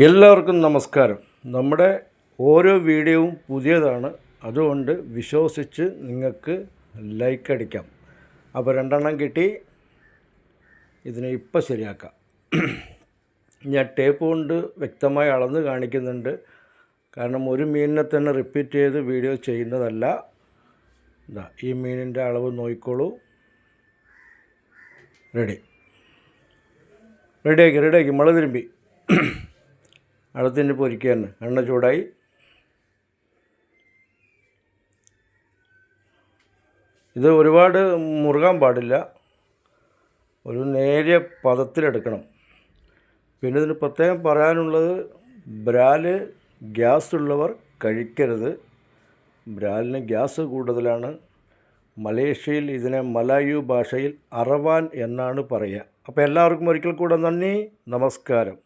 എല്ലാവർക്കും നമസ്കാരം. നമ്മുടെ ഓരോ വീഡിയോവും പുതിയതാണ്, അതുകൊണ്ട് വിശ്വസിച്ച് നിങ്ങൾക്ക് ലൈക്ക് അടിക്കാം. അപ്പോൾ 2 കിട്ടി. ഇതിനെ ഇപ്പം ശരിയാക്കാം. ഞാൻ ടേപ്പ് കൊണ്ട് വ്യക്തമായി അളന്ന് കാണിക്കുന്നുണ്ട്, കാരണം ഒരു മീനിനെ തന്നെ റിപ്പീറ്റ് ചെയ്ത് വീഡിയോ ചെയ്യുന്നതല്ല. ഈ മീനിൻ്റെ അളവ് നോക്കിക്കോളൂ. റെഡിയാക്കി മുളക് തിരുമ്പി അടുത്തിൻ്റെ പൊരിക്കുക തന്നെ. എണ്ണ ചൂടായി. ഇത് ഒരുപാട് മുറുകാൻ പാടില്ല, ഒരു നേരിയ പദത്തിലെടുക്കണം. പിന്നെ ഇതിന് പ്രത്യേകം പറയാനുള്ളത്, ബ്രാല് ഗ്യാസ് ഉള്ളവർ കഴിക്കരുത്. ബ്രാലിന് ഗ്യാസ് കൂടുതലാണ്. മലേഷ്യയിൽ ഇതിനെ മലായു ഭാഷയിൽ അറവാൻ എന്നാണ് പറയുക. അപ്പോൾ എല്ലാവർക്കും ഒരിക്കൽ കൂടെ നന്ദി, നമസ്കാരം.